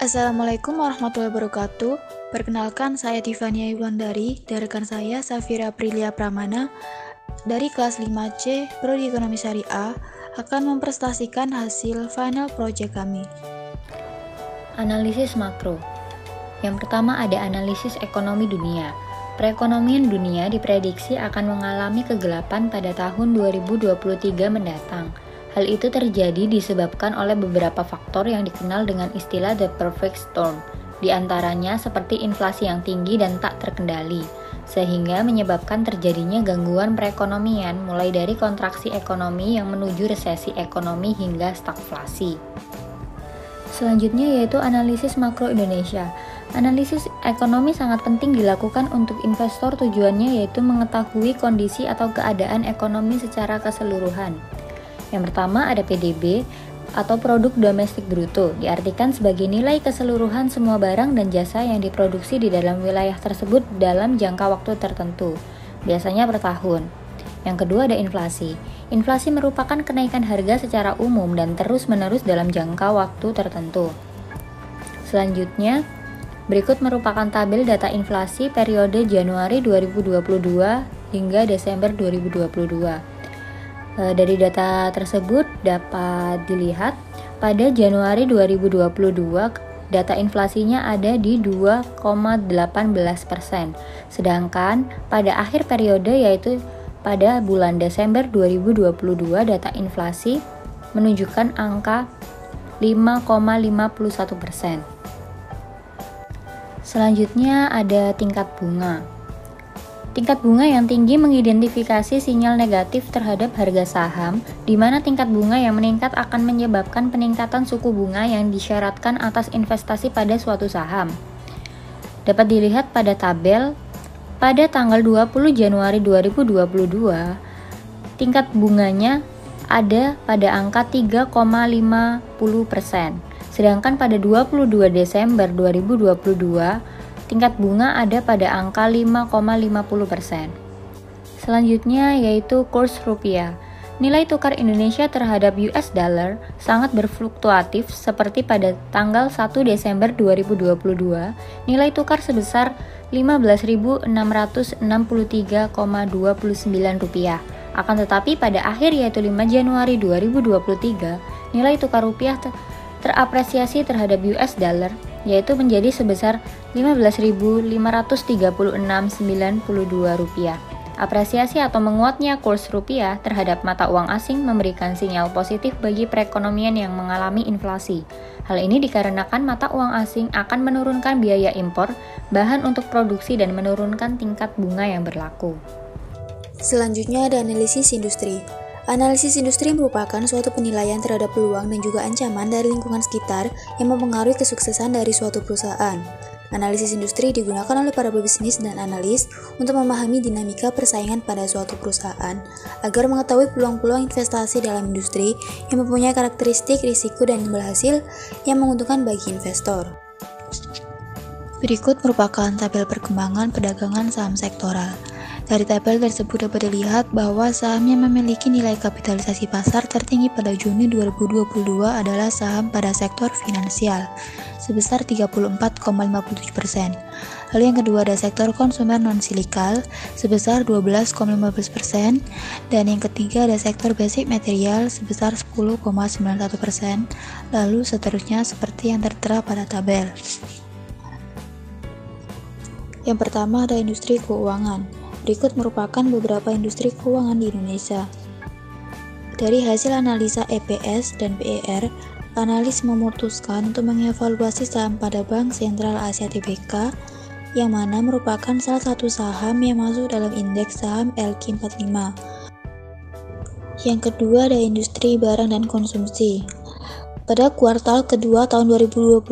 Assalamualaikum warahmatullahi wabarakatuh. Perkenalkan, saya Tivania Iwandari, dari rekan saya Safira Aprilia Pramana dari kelas 5C Prodi Ekonomi Syariah akan mempresentasikan hasil final project kami. Analisis makro. Yang pertama ada analisis ekonomi dunia. Perekonomian dunia diprediksi akan mengalami kegelapan pada tahun 2023 mendatang. Hal itu terjadi disebabkan oleh beberapa faktor yang dikenal dengan istilah the perfect storm, di antaranya seperti inflasi yang tinggi dan tak terkendali, sehingga menyebabkan terjadinya gangguan perekonomian mulai dari kontraksi ekonomi yang menuju resesi ekonomi hingga stagflasi. Selanjutnya yaitu analisis makro Indonesia. Analisis ekonomi sangat penting dilakukan untuk investor, tujuannya yaitu mengetahui kondisi atau keadaan ekonomi secara keseluruhan. Yang pertama ada PDB atau produk domestik bruto, diartikan sebagai nilai keseluruhan semua barang dan jasa yang diproduksi di dalam wilayah tersebut dalam jangka waktu tertentu, biasanya per tahun. Yang kedua ada inflasi. Inflasi merupakan kenaikan harga secara umum dan terus-menerus dalam jangka waktu tertentu. Selanjutnya, berikut merupakan tabel data inflasi periode Januari 2022 hingga Desember 2022. Dari data tersebut dapat dilihat pada Januari 2022 data inflasinya ada di 2,18%, sedangkan pada akhir periode yaitu pada bulan Desember 2022 data inflasi menunjukkan angka 5,51%. Selanjutnya ada tingkat bunga. Tingkat bunga yang tinggi mengidentifikasi sinyal negatif terhadap harga saham, di mana tingkat bunga yang meningkat akan menyebabkan peningkatan suku bunga yang disyaratkan atas investasi pada suatu saham. Dapat dilihat pada tabel, pada tanggal 20 Januari 2022, tingkat bunganya ada pada angka 3,50%, sedangkan pada 22 Desember 2022, tingkat bunga ada pada angka 5,50%. Selanjutnya yaitu kurs rupiah. Nilai tukar Indonesia terhadap US dollar sangat berfluktuatif seperti pada tanggal 1 Desember 2022, nilai tukar sebesar 15.663,29 rupiah. Akan tetapi pada akhir yaitu 5 Januari 2023, nilai tukar rupiah terapresiasi terhadap US dollar yaitu menjadi sebesar 15.536,92 rupiah. Apresiasi atau menguatnya kurs rupiah terhadap mata uang asing memberikan sinyal positif bagi perekonomian yang mengalami inflasi. Hal ini dikarenakan mata uang asing akan menurunkan biaya impor bahan untuk produksi dan menurunkan tingkat bunga yang berlaku. Selanjutnya ada analisis industri. Analisis industri merupakan suatu penilaian terhadap peluang dan juga ancaman dari lingkungan sekitar yang mempengaruhi kesuksesan dari suatu perusahaan. Analisis industri digunakan oleh para pebisnis dan analis untuk memahami dinamika persaingan pada suatu perusahaan agar mengetahui peluang-peluang investasi dalam industri yang mempunyai karakteristik risiko dan imbal hasil yang menguntungkan bagi investor. Berikut merupakan tabel perkembangan perdagangan saham sektoral. Dari tabel tersebut dapat dilihat bahwa saham yang memiliki nilai kapitalisasi pasar tertinggi pada Juni 2022 adalah saham pada sektor finansial, sebesar 34,57%. Lalu yang kedua ada sektor konsumer non-silikal, sebesar 12,15%. Dan yang ketiga ada sektor basic material, sebesar 10,91%. Lalu seterusnya seperti yang tertera pada tabel. Yang pertama ada industri keuangan. Berikut merupakan beberapa industri keuangan di Indonesia. Dari hasil analisa EPS dan PER, analis memutuskan untuk mengevaluasi saham pada Bank Sentral Asia Tbk, yang mana merupakan salah satu saham yang masuk dalam indeks saham LQ45. Yang kedua ada industri barang dan konsumsi. Pada kuartal kedua tahun 2022,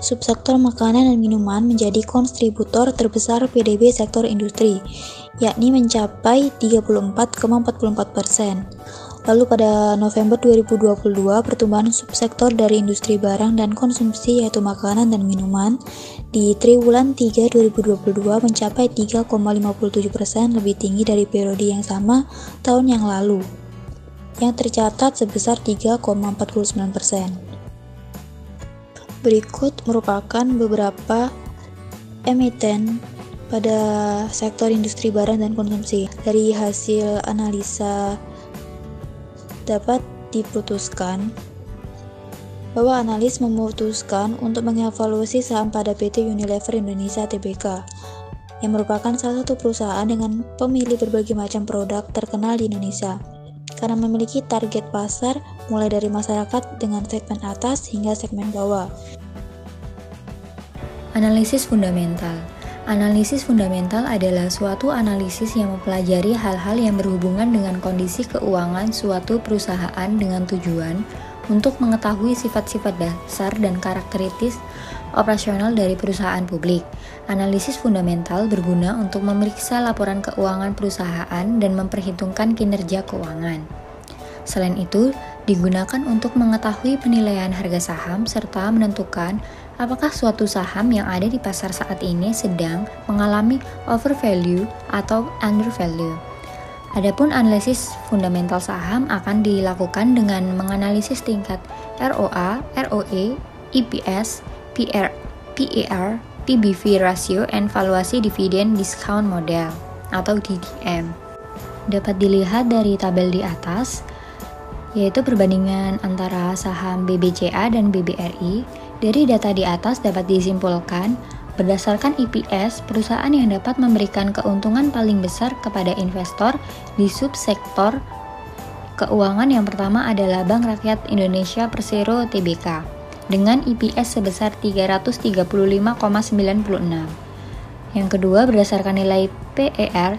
subsektor makanan dan minuman menjadi kontributor terbesar PDB sektor industri, yakni mencapai 34,44%. Lalu pada November 2022, pertumbuhan subsektor dari industri barang dan konsumsi yaitu makanan dan minuman di triwulan 3 2022 mencapai 3,57%, lebih tinggi dari periode yang sama tahun yang lalu, yang tercatat sebesar 3,49%. Berikut merupakan beberapa emiten pada sektor industri barang dan konsumsi. Dari hasil analisa dapat diputuskan bahwa analis memutuskan untuk mengevaluasi saham pada PT Unilever Indonesia Tbk, yang merupakan salah satu perusahaan dengan pemilih berbagai macam produk terkenal di Indonesia, karena memiliki target pasar mulai dari masyarakat dengan segmen atas hingga segmen bawah. Analisis fundamental. Analisis fundamental adalah suatu analisis yang mempelajari hal-hal yang berhubungan dengan kondisi keuangan suatu perusahaan dengan tujuan untuk mengetahui sifat-sifat dasar dan karakteristik operasional dari perusahaan publik. Analisis fundamental berguna untuk memeriksa laporan keuangan perusahaan dan memperhitungkan kinerja keuangan. Selain itu, digunakan untuk mengetahui penilaian harga saham serta menentukan apakah suatu saham yang ada di pasar saat ini sedang mengalami overvalue atau undervalue. Adapun analisis fundamental saham akan dilakukan dengan menganalisis tingkat ROA, ROE, EPS, PER, PBV ratio, dan valuasi dividen discount model atau DDM. Dapat dilihat dari tabel di atas, yaitu perbandingan antara saham BBCA dan BBRI. Dari data di atas dapat disimpulkan, berdasarkan EPS, perusahaan yang dapat memberikan keuntungan paling besar kepada investor di subsektor keuangan yang pertama adalah Bank Rakyat Indonesia Persero Tbk dengan EPS sebesar 335,96. Yang kedua, berdasarkan nilai PER,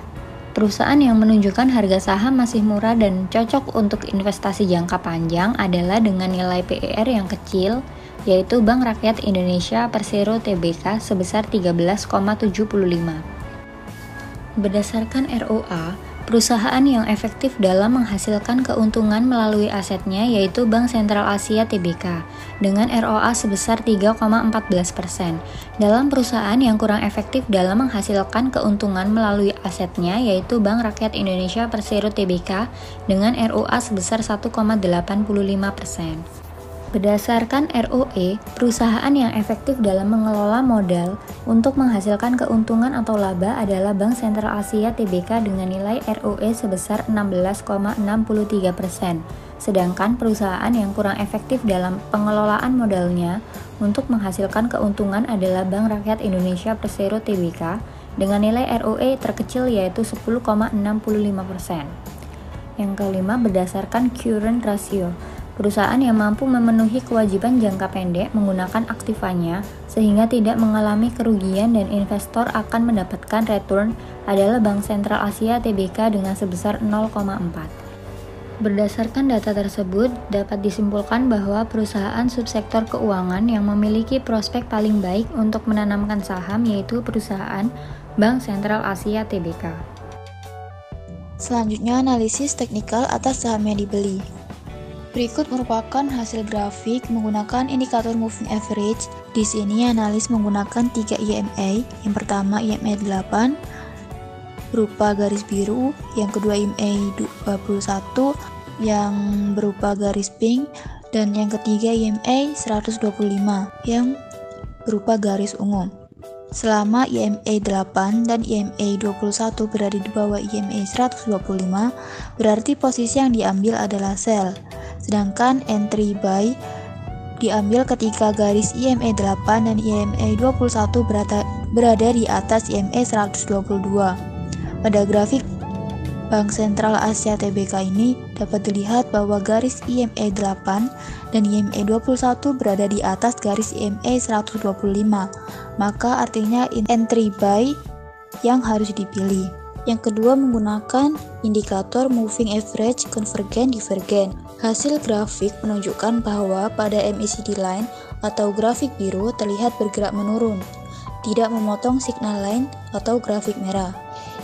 perusahaan yang menunjukkan harga saham masih murah dan cocok untuk investasi jangka panjang adalah dengan nilai PER yang kecil, yaitu Bank Rakyat Indonesia Persero Tbk sebesar 13,75. Berdasarkan ROA, perusahaan yang efektif dalam menghasilkan keuntungan melalui asetnya yaitu Bank Sentral Asia Tbk dengan ROA sebesar 3,14%. Dalam perusahaan yang kurang efektif dalam menghasilkan keuntungan melalui asetnya yaitu Bank Rakyat Indonesia Persero Tbk dengan ROA sebesar 1,85%. Berdasarkan ROE, perusahaan yang efektif dalam mengelola modal untuk menghasilkan keuntungan atau laba adalah Bank Sentral Asia Tbk dengan nilai ROE sebesar 16,63%. Sedangkan perusahaan yang kurang efektif dalam pengelolaan modalnya untuk menghasilkan keuntungan adalah Bank Rakyat Indonesia Persero Tbk dengan nilai ROE terkecil yaitu 10,65%. Yang kelima, berdasarkan current ratio. Perusahaan yang mampu memenuhi kewajiban jangka pendek menggunakan aktivanya sehingga tidak mengalami kerugian dan investor akan mendapatkan return adalah Bank Sentral Asia Tbk dengan sebesar 0,4. Berdasarkan data tersebut, dapat disimpulkan bahwa perusahaan subsektor keuangan yang memiliki prospek paling baik untuk menanamkan saham yaitu perusahaan Bank Sentral Asia Tbk. Selanjutnya, analisis teknikal atas saham yang dibeli. Berikut merupakan hasil grafik menggunakan indikator moving average. Di sini analis menggunakan 3 EMA. Yang pertama EMA 8 berupa garis biru, yang kedua EMA 21 yang berupa garis pink, dan yang ketiga EMA 125 yang berupa garis ungu. Selama EMA 8 dan EMA 21 berada di bawah EMA 125, berarti posisi yang diambil adalah sell. Sedangkan entry buy diambil ketika garis EMA 8 dan EMA 21 berada di atas EMA 122. Pada grafik Bank Sentral Asia Tbk ini dapat dilihat bahwa garis EMA 8 dan EMA 21 berada di atas garis EMA 125. Maka artinya entry buy yang harus dipilih. Yang kedua menggunakan indikator moving average convergent divergent. Hasil grafik menunjukkan bahwa pada MACD line atau grafik biru terlihat bergerak menurun, tidak memotong signal line atau grafik merah.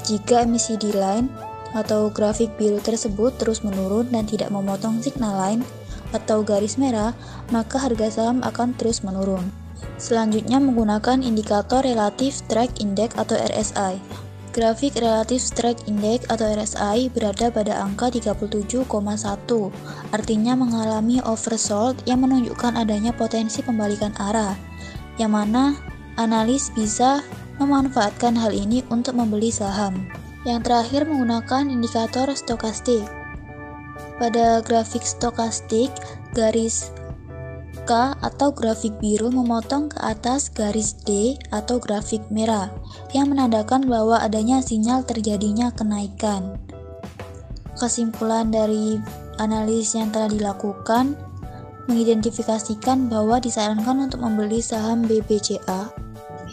Jika MACD line atau grafik biru tersebut terus menurun dan tidak memotong signal line atau garis merah, maka harga saham akan terus menurun. Selanjutnya menggunakan indikator Relative Strength Index atau RSI. Grafik Relative Strength Index atau RSI berada pada angka 37,1, artinya mengalami oversold yang menunjukkan adanya potensi pembalikan arah, yang mana analis bisa memanfaatkan hal ini untuk membeli saham. Yang terakhir menggunakan indikator stokastik. Pada grafik stokastik, garis K atau grafik biru memotong ke atas garis D atau grafik merah yang menandakan bahwa adanya sinyal terjadinya kenaikan. Kesimpulan dari analisis yang telah dilakukan mengidentifikasikan bahwa disarankan untuk membeli saham BBCA.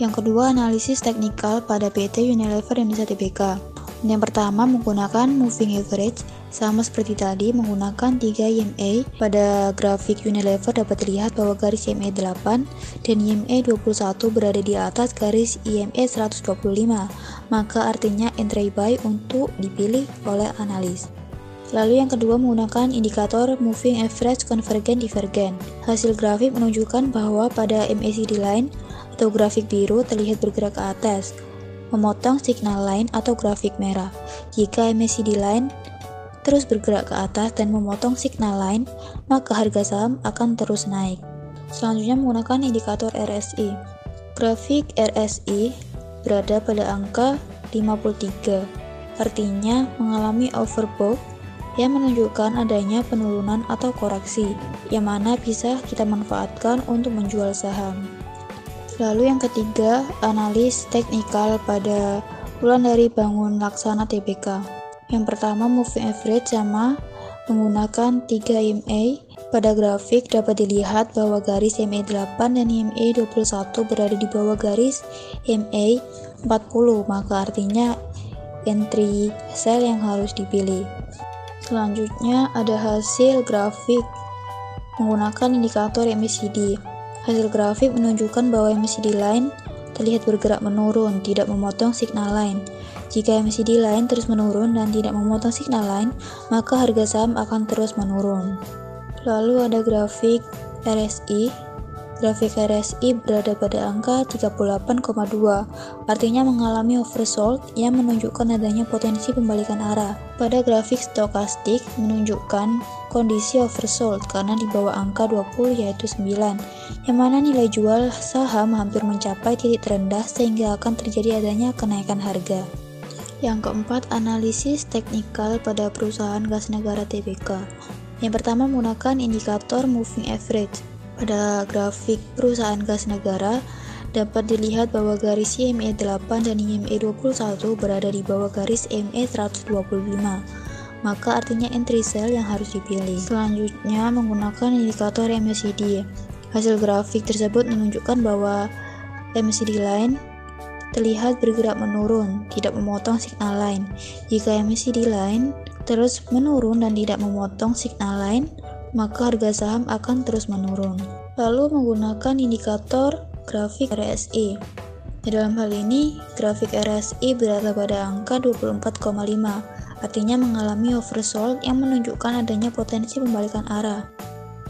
Yang kedua, analisis teknikal pada PT Unilever Indonesia Tbk. Yang pertama menggunakan moving average, sama seperti tadi menggunakan 3 EMA. Pada grafik Unilever dapat dilihat bahwa garis EMA 8 dan EMA 21 berada di atas garis EMA 125, maka artinya entry buy untuk dipilih oleh analis. Lalu yang kedua menggunakan indikator moving average convergent divergent. Hasil grafik menunjukkan bahwa pada MACD line atau grafik biru terlihat bergerak ke atas, memotong signal line atau grafik merah. Jika MACD line terus bergerak ke atas dan memotong signal line, maka harga saham akan terus naik. Selanjutnya menggunakan indikator RSI. Grafik RSI berada pada angka 53, artinya mengalami overbought yang menunjukkan adanya penurunan atau koreksi, yang mana bisa kita manfaatkan untuk menjual saham. Lalu yang ketiga, analis teknikal pada bulan dari Bangun Laksana Tbk. Yang pertama, moving average sama menggunakan 3 EMA. Pada grafik dapat dilihat bahwa garis EMA 8 dan EMA 21 berada di bawah garis EMA 40, maka artinya entry sell yang harus dipilih. Selanjutnya ada hasil grafik menggunakan indikator MACD. Hasil grafik menunjukkan bahwa MACD line terlihat bergerak menurun, tidak memotong signal line. Jika MACD line terus menurun dan tidak memotong signal line, maka harga saham akan terus menurun. Lalu ada grafik RSI. Grafik RSI berada pada angka 38,2, artinya mengalami oversold yang menunjukkan adanya potensi pembalikan arah. Pada grafik stokastik menunjukkan kondisi oversold karena di bawah angka 20 yaitu 9, yang mana nilai jual saham hampir mencapai titik terendah sehingga akan terjadi adanya kenaikan harga. Yang keempat, analisis teknikal pada perusahaan gas negara Tbk. Yang pertama menggunakan indikator moving average. Pada grafik perusahaan gas negara dapat dilihat bahwa garis EMA 8 dan EMA 21 berada di bawah garis EMA 125, maka artinya entry sell yang harus dipilih. Selanjutnya menggunakan indikator MACD. Hasil grafik tersebut menunjukkan bahwa MACD line terlihat bergerak menurun, tidak memotong signal line. Jika MACD line terus menurun dan tidak memotong signal line, maka harga saham akan terus menurun. Lalu menggunakan indikator grafik RSI. Dalam hal ini, grafik RSI berada pada angka 24,5, artinya mengalami oversold yang menunjukkan adanya potensi pembalikan arah.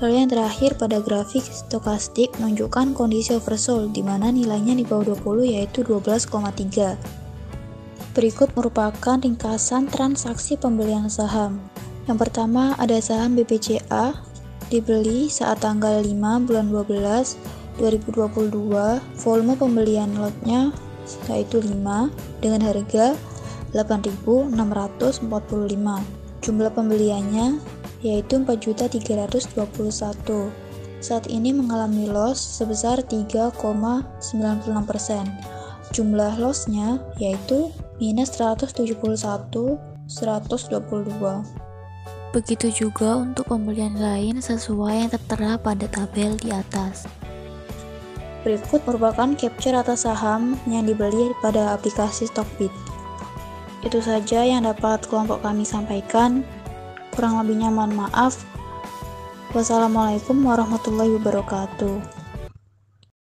Lalu yang terakhir pada grafik stokastik menunjukkan kondisi oversold di mana nilainya di bawah 20 yaitu 12,3. Berikut merupakan ringkasan transaksi pembelian saham. Yang pertama ada saham BBCA dibeli saat tanggal 5 bulan 12 2022, volume pembelian lotnya yaitu 5 dengan harga 8.645. Jumlah pembeliannya yaitu 4.321. Saat ini mengalami loss sebesar 3,96%. Jumlah lossnya yaitu minus 171.122. Begitu juga untuk pembelian lain sesuai yang tertera pada tabel di atas. Berikut merupakan capture atas saham yang dibeli pada aplikasi Stockbit. Itu saja yang dapat kelompok kami sampaikan. Kurang lebihnya mohon maaf. Wassalamualaikum warahmatullahi wabarakatuh.